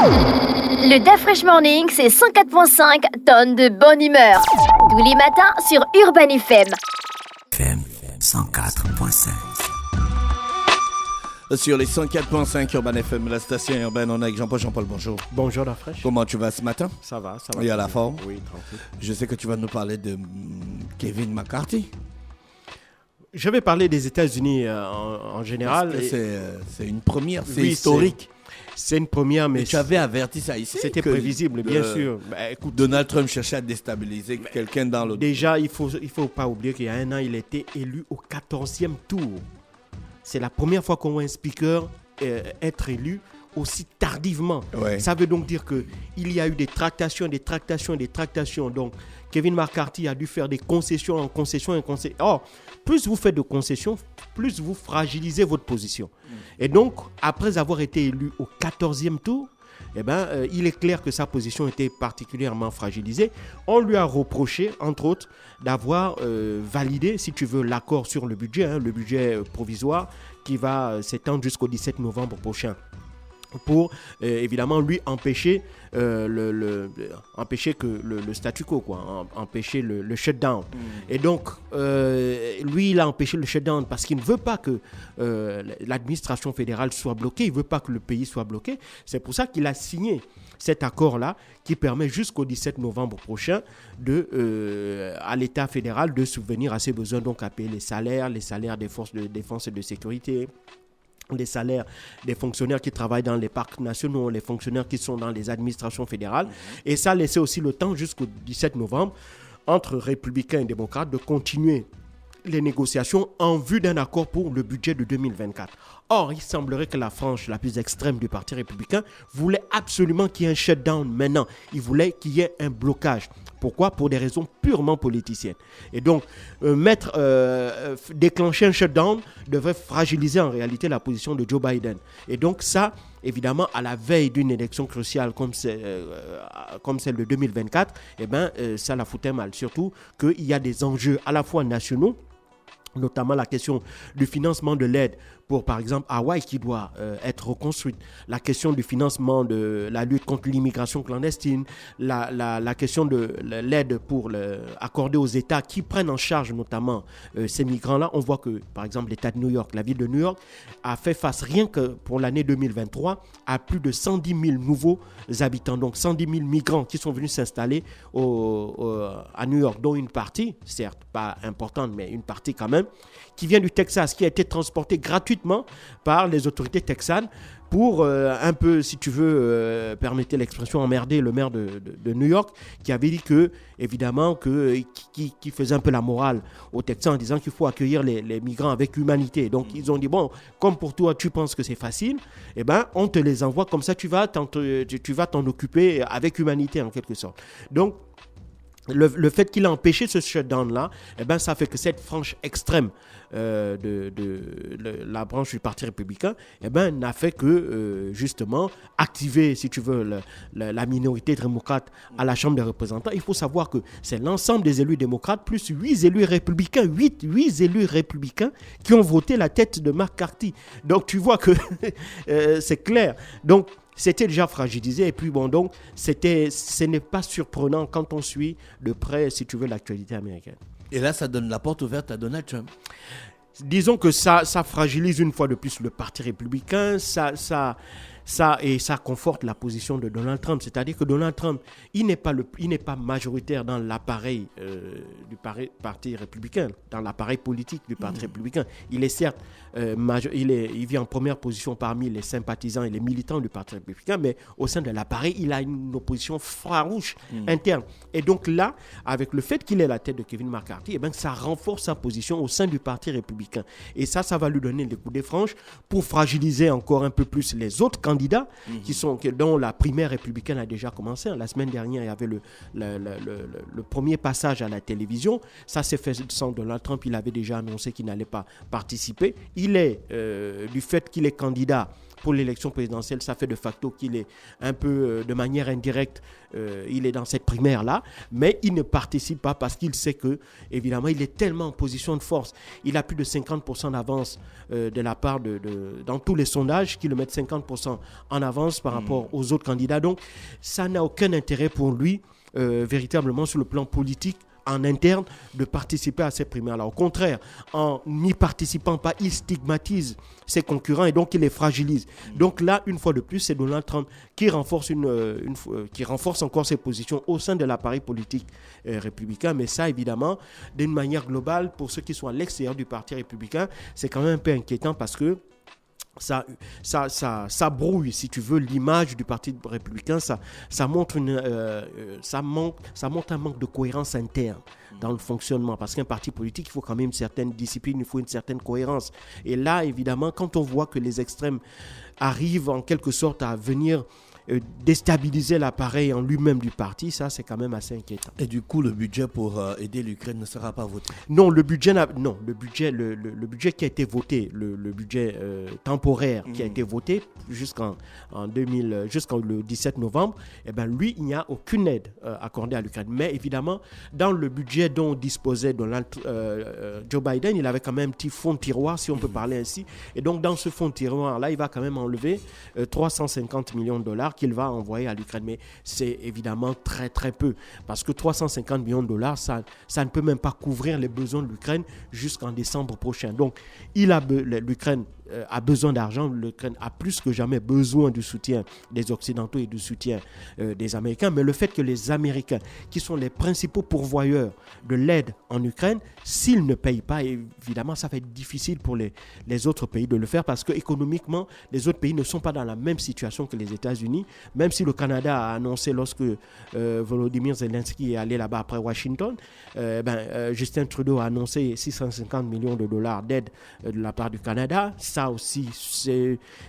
Le Da Fresh Morning, c'est 104.5 tonnes de bonne humeur. Tous les matins sur Urban FM. FM 104.5. Sur les 104.5 Urban FM, la station urbaine, on est avec Jean-Paul. Jean-Paul, bonjour. Bonjour Da Fresh. Comment tu vas ce matin? Ça va. Et à la forme? Oui, tranquille. Je sais que tu vas nous parler de Kevin McCarthy. Je vais parler des États-Unis en général. Parce que c'est une première, c'est Oui, historique. C'est une première, mais Et tu avais averti ça ici. c'était que, prévisible, bien sûr. Écoute, Donald Trump cherchait à déstabiliser quelqu'un dans le... déjà, il faut pas oublier qu'il y a un an, il a été élu au 14e tour. C'est la première fois qu'on voit un speaker être élu aussi tardivement. Ouais. Ça veut donc dire qu'il y a eu des tractations. Donc, Kevin McCarthy a dû faire des concessions en concessions. Or, plus vous faites de concessions, plus vous fragilisez votre position. Et donc, après avoir été élu au 14e tour, il est clair que sa position était particulièrement fragilisée. On lui a reproché, entre autres, d'avoir validé, si tu veux, l'accord sur le budget provisoire qui va s'étendre jusqu'au 17 novembre prochain, pour évidemment lui empêcher empêcher que le statu quo, empêcher le shutdown. Et donc lui, il a empêché le shutdown parce qu'il ne veut pas que l'administration fédérale soit bloquée, il ne veut pas que le pays soit bloqué. C'est pour ça qu'il a signé cet accord-là qui permet jusqu'au 17 novembre prochain à l'État fédéral de subvenir à ses besoins, donc à payer les salaires des forces de défense et de sécurité, les salaires des fonctionnaires qui travaillent dans les parcs nationaux, les fonctionnaires qui sont dans les administrations fédérales. Et ça laissait aussi le temps jusqu'au 17 novembre entre républicains et démocrates de continuer les négociations en vue d'un accord pour le budget de 2024. Or, il semblerait que la frange la plus extrême du Parti républicain voulait absolument qu'il y ait un shutdown maintenant. Il voulait qu'il y ait un blocage. Pourquoi? Pour des raisons purement politiciennes. Et donc, déclencher un shutdown devrait fragiliser en réalité la position de Joe Biden. Et donc ça, évidemment, à la veille d'une élection cruciale comme celle de 2024, ça la foutait mal. Surtout qu'il y a des enjeux à la fois nationaux, notamment la question du financement de l'aide pour, par exemple, Hawaï qui doit être reconstruite, la question du financement de la lutte contre l'immigration clandestine, la question de l'aide accordée aux États qui prennent en charge notamment ces migrants-là. On voit que, par exemple, l'État de New York, la ville de New York, a fait face rien que pour l'année 2023 à plus de 110 000 nouveaux habitants, donc 110 000 migrants qui sont venus s'installer à New York, dont une partie, certes pas importante, mais une partie quand même, qui vient du Texas, qui a été transporté gratuitement par les autorités texanes pour un peu, si tu veux, permettez l'expression, emmerder le maire de New York, qui avait dit que, évidemment, qui faisait un peu la morale aux Texans en disant qu'il faut accueillir les migrants avec humanité. Donc, ils ont dit, bon, comme pour toi, tu penses que c'est facile, on te les envoie, comme ça, tu vas t'en occuper avec humanité, en quelque sorte. Donc, le fait qu'il a empêché ce shutdown-là, ça fait que cette frange extrême de la branche du Parti républicain n'a fait que, justement, activer, si tu veux, la minorité démocrate à la Chambre des représentants. Il faut savoir que c'est l'ensemble des élus démocrates plus 8 élus républicains, 8 élus républicains qui ont voté la tête de McCarthy. Donc, tu vois que c'est clair. Donc, c'était déjà fragilisé et puis donc ce n'est pas surprenant quand on suit de près, si tu veux, l'actualité américaine. Et là, ça donne la porte ouverte à Donald Trump. Disons que ça fragilise une fois de plus le Parti républicain, ça conforte la position de Donald Trump. C'est-à-dire que Donald Trump, il n'est pas majoritaire dans l'appareil du Parti républicain, dans l'appareil politique du Parti républicain. Il est certes il vient en première position parmi les sympathisants et les militants du Parti républicain, mais au sein de l'appareil, il a une opposition farouche interne. Et donc là, avec le fait qu'il est la tête de Kevin McCarthy, ça renforce sa position au sein du Parti républicain. Et ça va lui donner les coups de franche pour fragiliser encore un peu plus les autres candidats dont la primaire républicaine a déjà commencé. La semaine dernière, il y avait le premier passage à la télévision. Ça s'est fait sans Donald Trump. Il avait déjà annoncé qu'il n'allait pas participer. Il est, du fait qu'il est candidat pour l'élection présidentielle, ça fait de facto qu'il est un peu, de manière indirecte, il est dans cette primaire-là, mais il ne participe pas parce qu'il sait que, évidemment, il est tellement en position de force. Il a plus de 50% d'avance de la part dans tous les sondages qui le mettent 50% en avance par rapport aux autres candidats. Donc, ça n'a aucun intérêt pour lui, véritablement sur le plan politique, en interne, de participer à ces primaires-là. Au contraire, en n'y participant pas, il stigmatise ses concurrents et donc il les fragilise. Donc là, une fois de plus, c'est Donald Trump qui renforce, qui renforce encore ses positions au sein de l'appareil politique républicain. Mais ça, évidemment, d'une manière globale, pour ceux qui sont à l'extérieur du parti républicain, c'est quand même un peu inquiétant parce que ça brouille, si tu veux, l'image du Parti républicain. Ça montre un manque de cohérence interne dans le fonctionnement. Parce qu'un parti politique, il faut quand même une certaine discipline, il faut une certaine cohérence. Et là, évidemment, quand on voit que les extrêmes arrivent en quelque sorte à venir déstabiliser l'appareil en lui-même du parti, ça c'est quand même assez inquiétant. Et du coup, le budget pour aider l'Ukraine ne sera pas voté? Non, le budget qui a été voté, le budget temporaire qui a été voté jusqu'en le 17 novembre, eh ben lui, il n'y a aucune aide accordée à l'Ukraine. Mais évidemment, dans le budget dont disposait Joe Biden, il avait quand même un petit fonds de tiroir, si on peut parler ainsi. Et donc, dans ce fonds de tiroir-là, il va quand même enlever 350 millions de dollars qu'il va envoyer à l'Ukraine. Mais c'est évidemment très très peu, parce que 350 millions de dollars, ça ne peut même pas couvrir les besoins de l'Ukraine jusqu'en décembre prochain. Donc l'Ukraine a besoin d'argent, l'Ukraine a plus que jamais besoin du soutien des Occidentaux et du soutien des Américains. Mais le fait que les Américains, qui sont les principaux pourvoyeurs de l'aide en Ukraine, s'ils ne payent pas, évidemment, ça va être difficile pour les autres pays de le faire, parce qu'économiquement, les autres pays ne sont pas dans la même situation que les États-Unis. Même si le Canada a annoncé, lorsque Volodymyr Zelensky est allé là-bas après Washington, Justin Trudeau a annoncé 650 millions de dollars d'aide de la part du Canada. Ça aussi,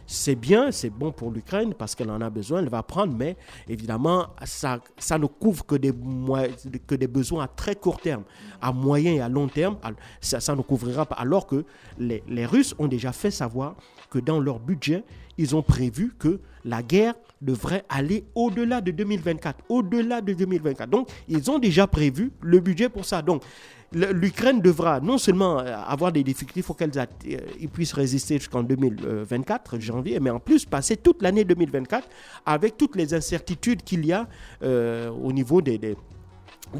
c'est bien, c'est bon pour l'Ukraine parce qu'elle en a besoin, elle va prendre, mais évidemment, ça ne couvre que des besoins à très court terme. À moyen et à long terme, ça ne couvrira pas. Alors que les Russes ont déjà fait savoir que dans leur budget, ils ont prévu que la guerre devrait aller au-delà de 2024. Au-delà de 2024. Donc, ils ont déjà prévu le budget pour ça. Donc, l'Ukraine devra non seulement avoir des difficultés, il faut qu'ils puissent résister jusqu'en 2024, janvier, mais en plus passer toute l'année 2024 avec toutes les incertitudes qu'il y a au niveau des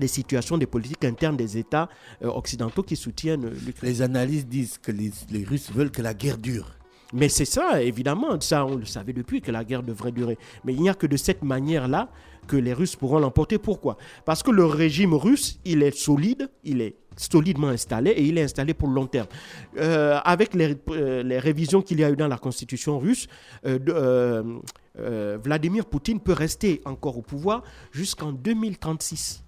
situations, des politiques internes des États occidentaux qui soutiennent l'Ukraine. Les analystes disent que les Russes veulent que la guerre dure. Mais c'est ça, évidemment, ça on le savait depuis que la guerre devrait durer. Mais il n'y a que de cette manière-là que les Russes pourront l'emporter. Pourquoi ? Parce que le régime russe, il est solidement installé et il est installé pour le long terme. Avec les révisions qu'il y a eu dans la constitution russe, Vladimir Poutine peut rester encore au pouvoir jusqu'en 2036.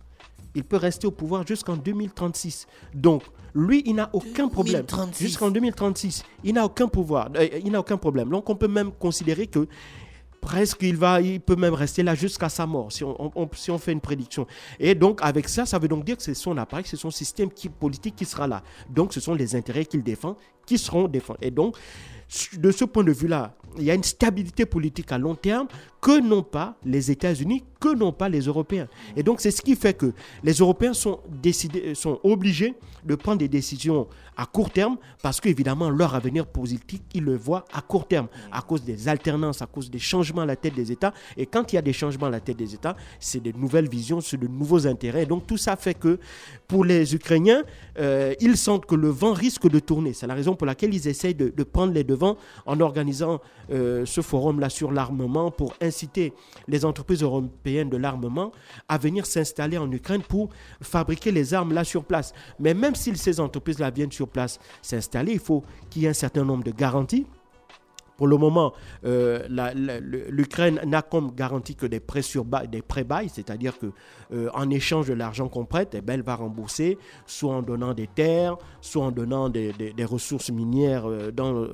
Il peut rester au pouvoir jusqu'en 2036. Donc, lui, il n'a aucun problème. 2036. Jusqu'en 2036, il n'a aucun pouvoir. Il n'a aucun problème. Donc, on peut même considérer que presque il peut même rester là jusqu'à sa mort, si on fait une prédiction. Et donc, avec ça, ça veut donc dire que c'est son appareil, c'est son système politique qui sera là. Donc, ce sont les intérêts qu'il défend qui seront défendus. Et donc, de ce point de vue-là, il y a une stabilité politique à long terme que n'ont pas les États-Unis, que n'ont pas les Européens. Et donc, c'est ce qui fait que les Européens sont obligés de prendre des décisions à court terme parce qu'évidemment, leur avenir politique, ils le voient à court terme à cause des alternances, à cause des changements à la tête des États. Et quand il y a des changements à la tête des États, c'est de nouvelles visions, c'est de nouveaux intérêts. Et donc, tout ça fait que pour les Ukrainiens, ils sentent que le vent risque de tourner. C'est la raison pour laquelle ils essayent de prendre les devants en organisant ce forum-là sur l'armement pour inciter les entreprises européennes de l'armement à venir s'installer en Ukraine pour fabriquer les armes là sur place. Mais même si ces entreprises-là viennent sur place s'installer, il faut qu'il y ait un certain nombre de garanties. Pour le moment, l'Ukraine n'a comme garantie que des prêts-bail, c'est-à-dire qu'en échange de l'argent qu'on prête, elle va rembourser, soit en donnant des terres, soit en donnant des ressources minières dans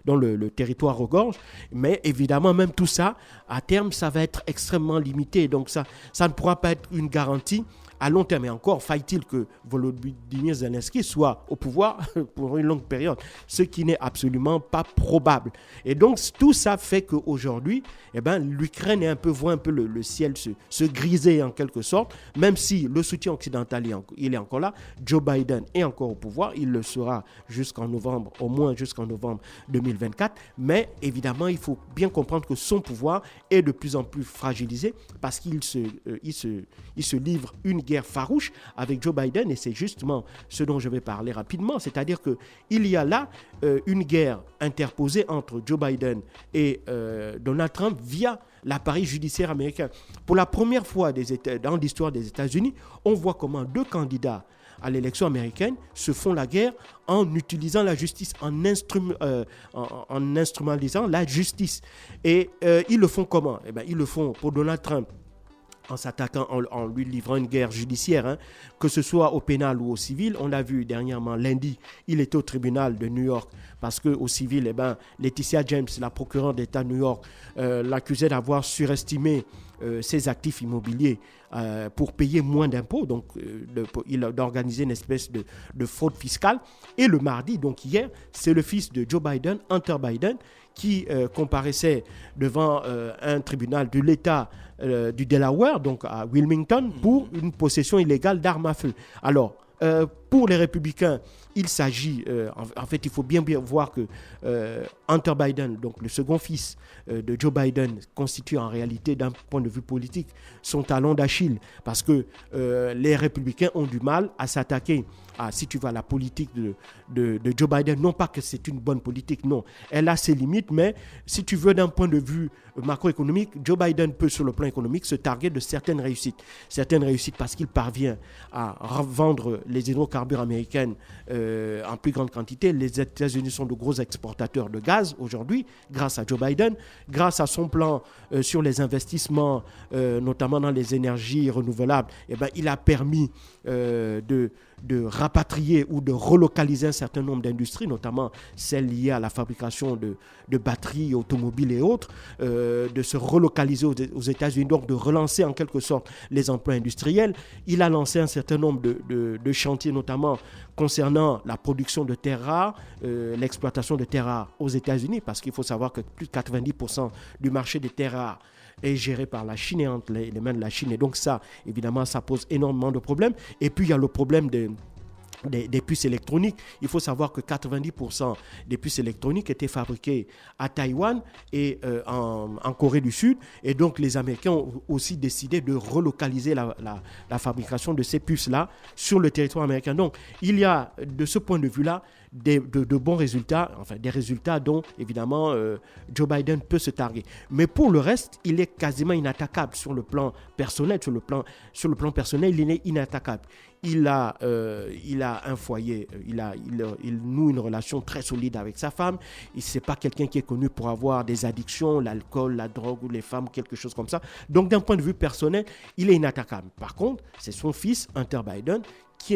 le territoire regorge. Mais évidemment, même tout ça, à terme, ça va être extrêmement limité. Donc ça ne pourra pas être une garantie à long terme. Et encore, faille-t-il que Volodymyr Zelensky soit au pouvoir pour une longue période, ce qui n'est absolument pas probable. Et donc, tout ça fait qu'aujourd'hui, l'Ukraine voit un peu le ciel se griser en quelque sorte, même si le soutien occidental il est encore là. Joe Biden est encore au pouvoir, il le sera jusqu'en novembre, au moins jusqu'en novembre 2024. Mais évidemment, il faut bien comprendre que son pouvoir est de plus en plus fragilisé parce qu'il se livre une guerre farouche avec Joe Biden, et c'est justement ce dont je vais parler rapidement. C'est-à-dire qu'il y a là une guerre interposée entre Joe Biden et Donald Trump via l'appareil judiciaire américain. Pour la première fois dans l'histoire des États-Unis, on voit comment deux candidats à l'élection américaine se font la guerre en utilisant la justice, en instrumentalisant la justice. Et ils le font comment ? Ils le font pour Donald Trump en s'attaquant, en lui livrant une guerre judiciaire, que ce soit au pénal ou au civil. On l'a vu dernièrement, lundi, il était au tribunal de New York parce qu'au civil, Laetitia James, la procureure d'État de New York, l'accusait d'avoir surestimé ses actifs immobiliers pour payer moins d'impôts, donc d'organiser une espèce de fraude fiscale. Et le mardi, donc hier, c'est le fils de Joe Biden, Hunter Biden, qui comparaissait devant un tribunal de l'État du Delaware, donc à Wilmington, pour une possession illégale d'armes à feu. Alors, pour les républicains, il s'agit, en fait, il faut bien voir que Hunter Biden, donc le second fils de Joe Biden, constitue en réalité, d'un point de vue politique, son talon d'Achille, parce que les républicains ont du mal à s'attaquer à, si tu veux, la politique de Joe Biden. Non pas que c'est une bonne politique, non, elle a ses limites, mais si tu veux, d'un point de vue macroéconomique, Joe Biden peut, sur le plan économique, se targuer de certaines réussites parce qu'il parvient à vendre les hydrocarbures américains en plus grande quantité. Les États-Unis sont de gros exportateurs de gaz aujourd'hui, grâce à Joe Biden, grâce à son plan sur les investissements, notamment dans les énergies renouvelables. Il a permis de rapatrier ou de relocaliser un certain nombre d'industries, notamment celles liées à la fabrication de batteries automobiles et autres, de se relocaliser aux États-Unis, donc de relancer en quelque sorte les emplois industriels. Il a lancé un certain nombre de chantiers, notamment concernant la production de terres rares, l'exploitation de terres rares aux États-Unis, parce qu'il faut savoir que plus de 90% du marché des terres rares est géré par la Chine et entre les mains de la Chine. Et donc ça, évidemment, ça pose énormément de problèmes. Et puis, il y a le problème des puces électroniques. Il faut savoir que 90% des puces électroniques étaient fabriquées à Taïwan et en Corée du Sud. Et donc, les Américains ont aussi décidé de relocaliser la fabrication de ces puces-là sur le territoire américain. Donc, il y a, de ce point de vue-là, de bons résultats, enfin des résultats dont, évidemment, Joe Biden peut se targuer. Mais pour le reste, il est quasiment inattaquable sur le plan personnel. Sur le plan personnel, il est inattaquable. Il a un foyer, il noue une relation très solide avec sa femme. Ce n'est pas quelqu'un qui est connu pour avoir des addictions, l'alcool, la drogue ou les femmes, quelque chose comme ça. Donc, d'un point de vue personnel, il est inattaquable. Par contre, c'est son fils, Hunter Biden, qui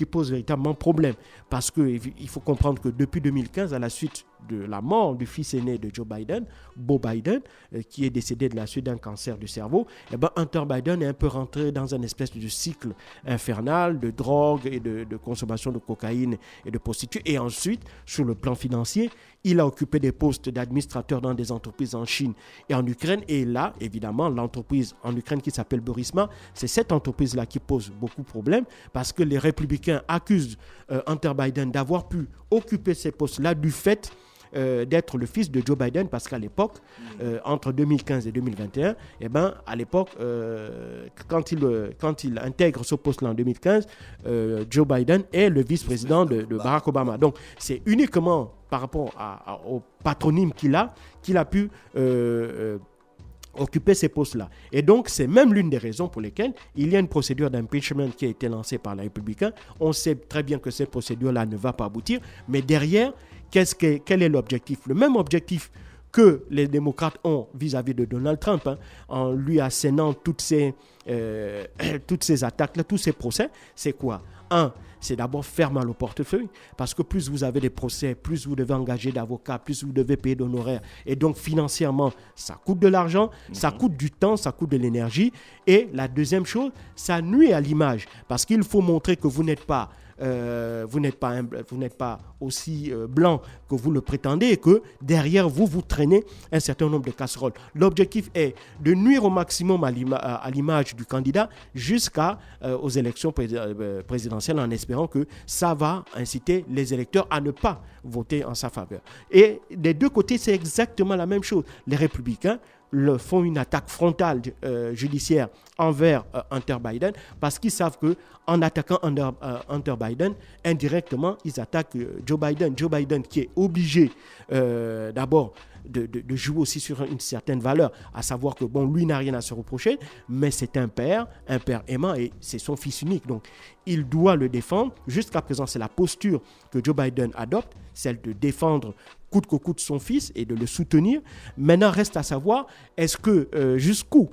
pose véritablement problème. Parce qu'il faut comprendre que depuis 2015, à la suite de la mort du fils aîné de Joe Biden, Beau Biden, qui est décédé de la suite d'un cancer du cerveau, Hunter Biden est un peu rentré dans un espèce de cycle infernal de drogue et de consommation de cocaïne et de prostituées. Et ensuite, sur le plan financier, il a occupé des postes d'administrateur dans des entreprises en Chine et en Ukraine. Et là, évidemment, l'entreprise en Ukraine qui s'appelle Burisma, c'est cette entreprise-là qui pose beaucoup de problèmes parce que les républicains accusent Hunter Biden d'avoir pu occuper ces postes-là du fait d'être le fils de Joe Biden, parce qu'à l'époque, entre 2015 et 2021, à l'époque, quand il intègre ce poste-là en 2015, Joe Biden est le vice-président de Barack Obama. Donc, c'est uniquement par rapport au patronyme qu'il a pu occuper ces postes-là. Et donc, c'est même l'une des raisons pour lesquelles il y a une procédure d'impeachment qui a été lancée par les républicains. On sait très bien que cette procédure-là ne va pas aboutir, mais derrière, quel est l'objectif ? Le même objectif que les démocrates ont vis-à-vis de Donald Trump, en lui assénant toutes ces attaques-là, tous ces procès, c'est quoi ? c'est d'abord faire mal au portefeuille, parce que plus vous avez des procès, plus vous devez engager d'avocats, plus vous devez payer d'honoraires. Et donc, financièrement, ça coûte de l'argent, ça coûte du temps, ça coûte de l'énergie. Et la deuxième chose, ça nuit à l'image, parce qu'il faut montrer que vous n'êtes pas aussi blanc que vous le prétendez et que derrière vous, vous traînez un certain nombre de casseroles. L'objectif est de nuire au maximum à l'image du candidat jusqu'à aux élections présidentielles, en espérant que ça va inciter les électeurs à ne pas voter en sa faveur. Et des deux côtés, c'est exactement la même chose. Les Républicains font une attaque frontale judiciaire envers Hunter Biden, parce qu'ils savent qu'en attaquant Hunter Biden, indirectement, ils attaquent Joe Biden. Joe Biden qui est obligé d'abord de jouer aussi sur une certaine valeur, à savoir que bon, lui n'a rien à se reprocher, mais c'est un père aimant, et c'est son fils unique. Donc, il doit le défendre. Jusqu'à présent, c'est la posture que Joe Biden adopte, celle de défendre coûte que coûte son fils et de le soutenir. Maintenant, reste à savoir, est-ce que jusqu'où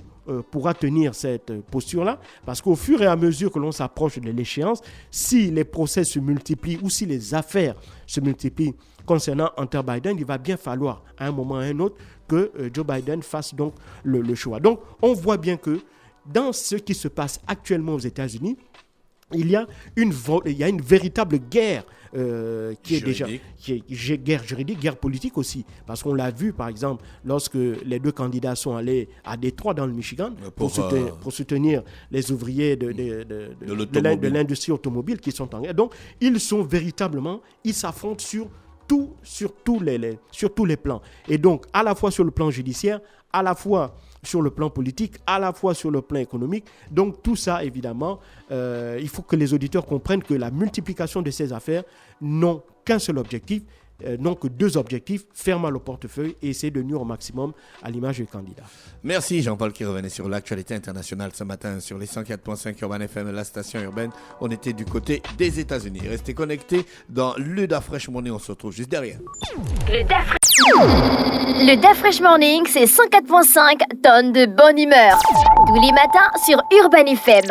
pourra tenir cette posture-là, parce qu'au fur et à mesure que l'on s'approche de l'échéance, si les procès se multiplient ou si les affaires se multiplient concernant Hunter Biden, il va bien falloir à un moment ou à un autre que Joe Biden fasse donc le choix. Donc, on voit bien que dans ce qui se passe actuellement aux États-Unis, il y a une véritable guerre qui est déjà guerre juridique, guerre politique aussi. Parce qu'on l'a vu, par exemple, lorsque les deux candidats sont allés à Détroit, dans le Michigan, pour soutenir les ouvriers de l'industrie automobile qui sont en guerre. Donc, ils s'affrontent sur tous les plans. Et donc, à la fois sur le plan judiciaire, à la fois sur le plan politique, à la fois sur le plan économique. Donc tout ça, évidemment, il faut que les auditeurs comprennent que la multiplication de ces affaires n'ont qu'un seul objectif, n'ont que deux objectifs: faire mal au portefeuille et essayer de nuire au maximum à l'image du candidat. Merci Jean-Paul qui revenait sur l'actualité internationale ce matin sur les 104.5 Urban FM, la station urbaine. On était du côté des États-Unis. Restez connectés dans le DaFresh Morning, on se retrouve juste derrière. Le DaFresh Morning, c'est 104.5 tonnes de bonne humeur. Tous les matins sur Urban FM.